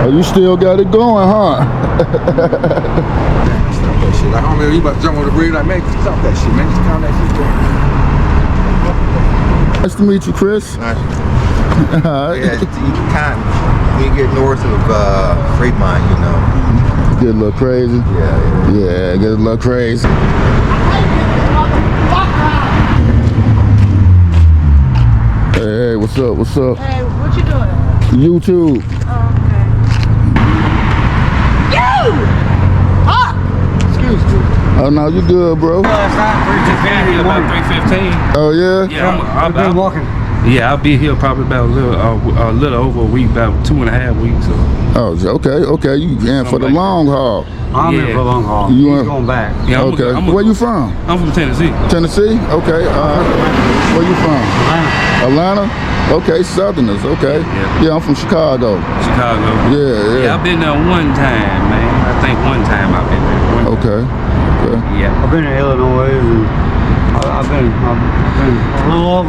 Oh, you still got it going, huh? Stop that shit. Like, homie, you about to jump on the bridge? Like, man, stop that shit, man. Just calm that shit down. Nice to meet you, Chris. Nice. Alright. Yeah, you get north of Fremont, you know. Get a little crazy. Yeah, get a little crazy. Hey, what's up? What's up? Hey, what you doing? YouTube. Oh, okay. You! Ah! Excuse me. Oh no, you good, bro? Last night, 3:15, about 3:15. Oh yeah. Yeah, I've been walking. Yeah, I'll be here probably about a little over a week, about 2.5 weeks. Oh, okay. You in for the long haul? I'm in for a long haul. You He's going back. Yeah, okay. Where you from? I'm from Tennessee. Tennessee? Okay. Where you from? Atlanta. Okay, Southerners. Okay. Yeah, I'm from Chicago. Yeah. I've been there one time, man. I think one time I've been there. Okay. Yeah. I've been in Illinois and I've been a little all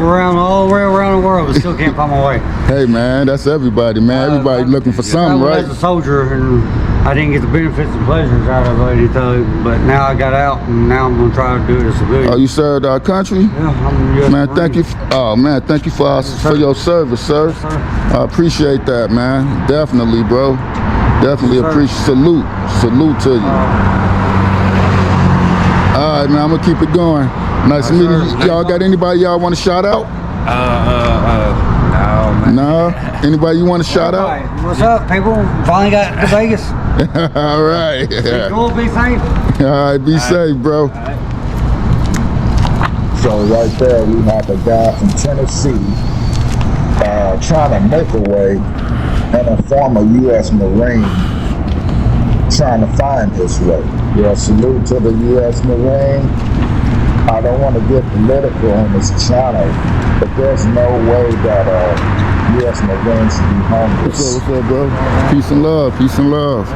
the way around the world, but still can't find my way. Hey man, that's everybody, man. Everybody looking for something, right? As a soldier, and I didn't get the benefits and pleasures out of anything, but now I got out, and now I'm gonna try to do it as a civilian. Oh, you served our country? Yeah, I'm a US Man, Marine. thank you. Oh man, thank you for your service, sir. Yes, sir. I appreciate that, man. Definitely, bro. Definitely Yes, appreciate. Salute to you. All right, man. I'm gonna keep it going. Nice to meet you. Y'all got anybody y'all want to shout out? No. Anybody you want to shout out? What's up, people? Finally got to Vegas. All right. Be cool, be safe. All right, be safe, bro. So right there, we have a guy from Tennessee trying to make a way, and a former U.S. Marine trying to find his way. Yeah, salute to the U.S. Marine. I don't want to get political on this channel, but there's no way that U.S. Marines should be homeless. What's up, bro? Peace and love. Peace and love.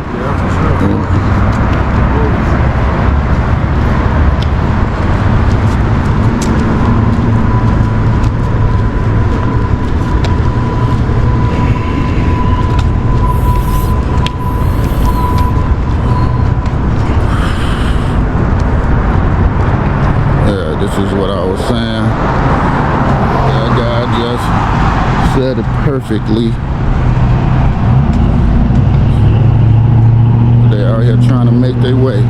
This is what I was saying. That guy just said it perfectly. They are here trying to make their way.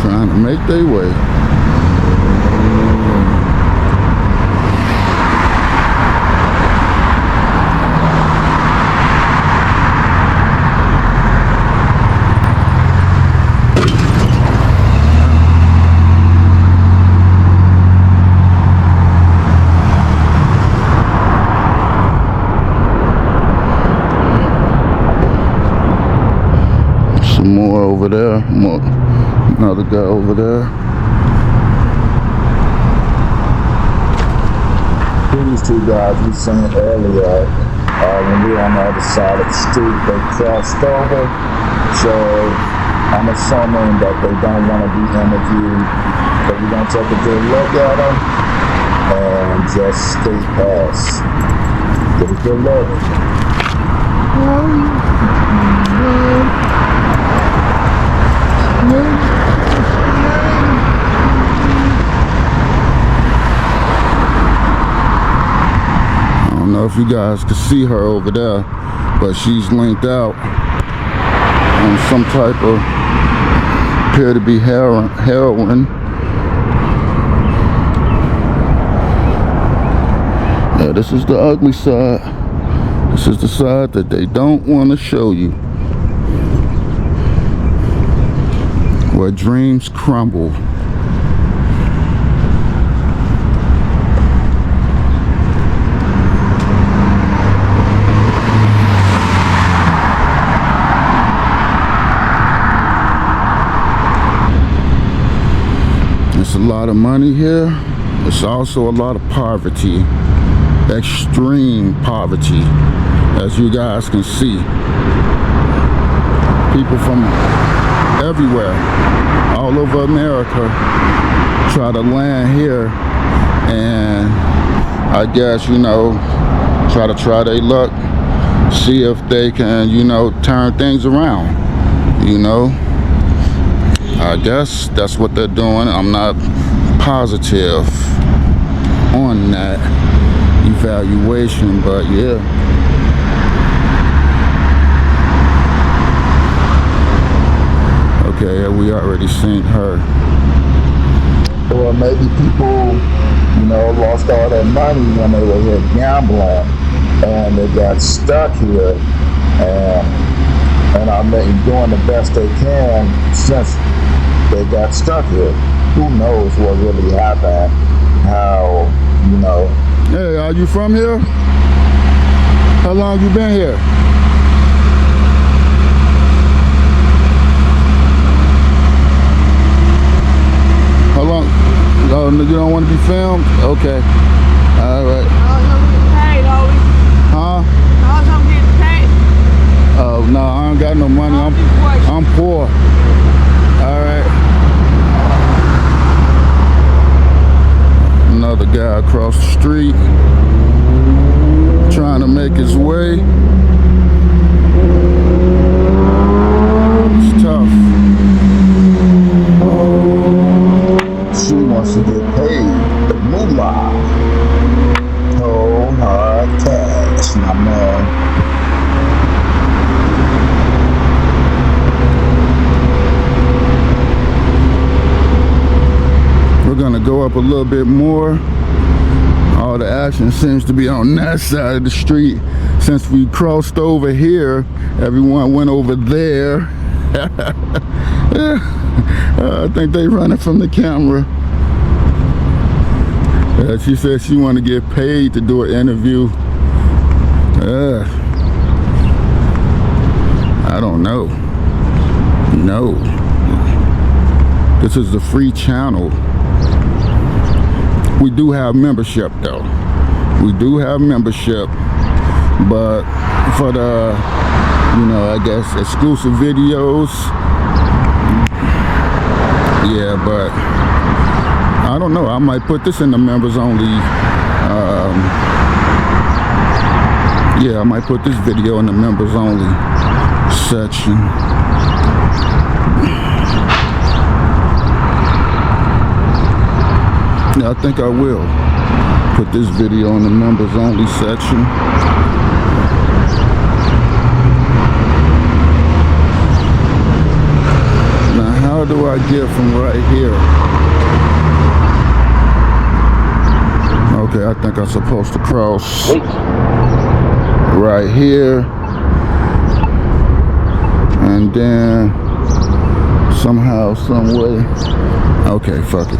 Trying to make their way. More over there, another guy over there. These two guys we seen earlier, when we were on the other side of the street, they crossed over. So I'm assuming that they don't want to be interviewed. But we're going to take a good look at them and just stay past. Get a good look. I don't know if you guys can see her over there, but she's linked out on some type of, appear to be heroin. Yeah, this is the ugly side. This is the side that they don't want to show you. Where dreams crumble. There's a lot of money here. There's also a lot of poverty. Extreme poverty, as you guys can see. People from everywhere, all over America, try to land here and I guess, you know, try their luck, see if they can, you know, turn things around, you know. I guess that's what they're doing. I'm not positive on that evaluation, but yeah. Okay, yeah, we already seen her. Or maybe people, you know, lost all their money when they were here gambling and they got stuck here, and are doing the best they can since they got stuck here. Who knows what really happened? How, you know. Hey, are you from here? How long you been here? How long? Oh, you don't want to be filmed? Okay. All right. Huh? Oh, no, I don't got no money. I'm poor. All right. Another guy across the street trying to make his way. It's tough. She wants to get paid the moolah. Cold hard cash, my man. We're gonna go up a little bit more. All the action seems to be on that side of the street. Since we crossed over here, everyone went over there. I think they running from the camera. She said she want to get paid to do an interview. I don't know. No. This is a free channel. We do have membership though. We do have membership, but for the, you know, I guess exclusive videos, yeah, but I don't know. I might put this in the members only. Yeah, I might put this video in the members only section. Yeah, I think I will put this video in the members only section. Now, how do I get from right here? Okay, I think I'm supposed to cross right here, and then somehow, some way. Okay, fuck it.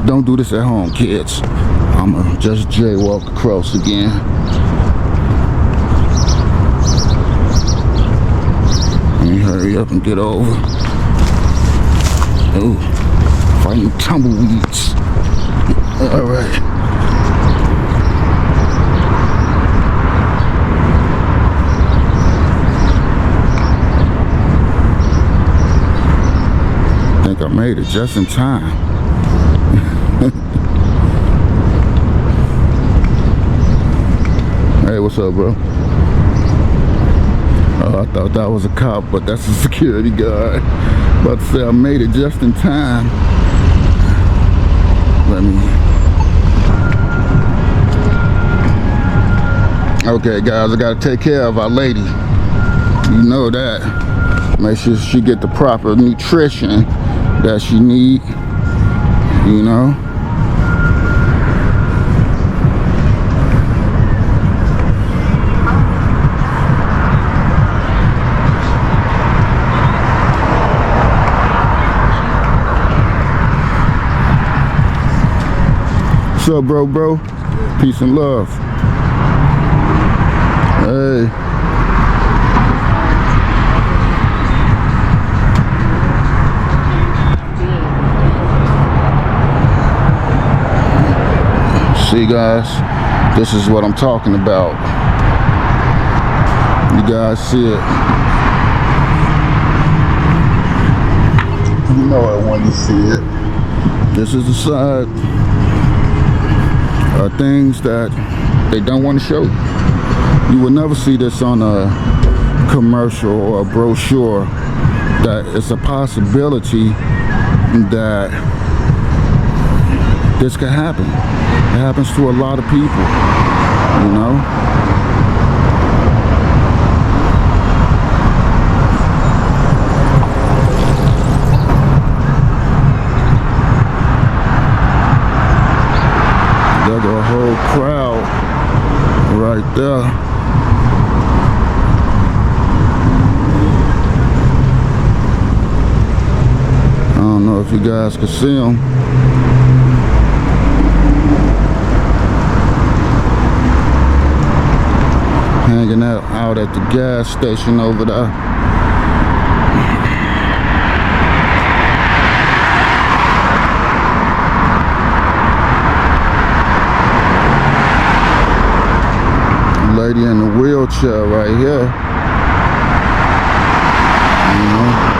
Don't do this at home, kids. I'ma just jaywalk across again. Let me hurry up and get over. Oh, fighting tumbleweeds. All right. I think I made it just in time. Hey, what's up, bro? Oh, I thought that was a cop, but that's a security guard. About to say I made it just in time. Let me. Okay, guys, I gotta take care of our lady. You know that. Make sure she get the proper nutrition that she need. You know. What's up, bro? Peace and love. Hey. See, guys, this is what I'm talking about. You guys see it. You know it when you see it. This is the side are things that they don't want to show you. You will never see this on a commercial or a brochure, that it's a possibility that this could happen. It happens to a lot of people, you know. There's a whole crowd right there. I don't know if you guys can see them. Hanging out at the gas station over there. Lady in the wheelchair right here. You know.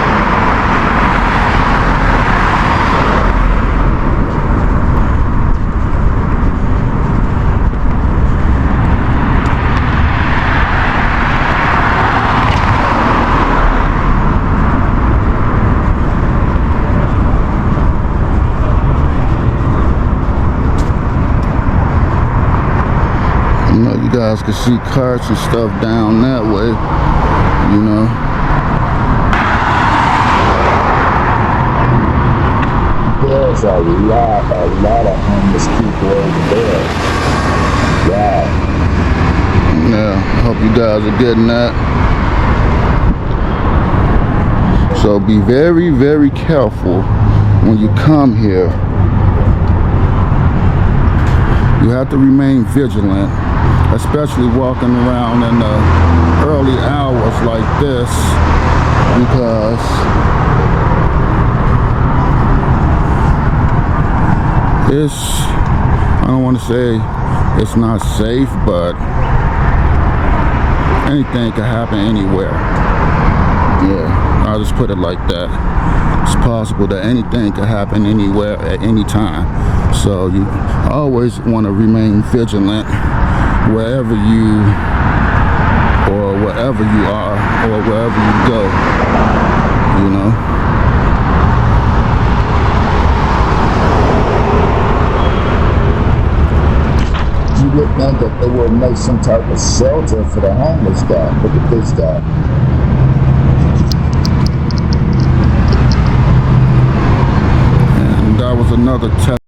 You know, you guys can see carts and stuff down that way, you know. There's a lot of homeless people over there. Wow. Yeah, hope you guys are getting that. So be very, very careful when you come here. You have to remain vigilant, especially walking around in the early hours like this, because I don't want to say it's not safe, but anything can happen anywhere. Yeah, I'll just put it like that. It's possible that anything can happen anywhere at any time. So you always want to remain vigilant wherever you are or wherever you go, you know. You would think that they would make some type of shelter for the homeless guy. Look at this guy. And that was another test.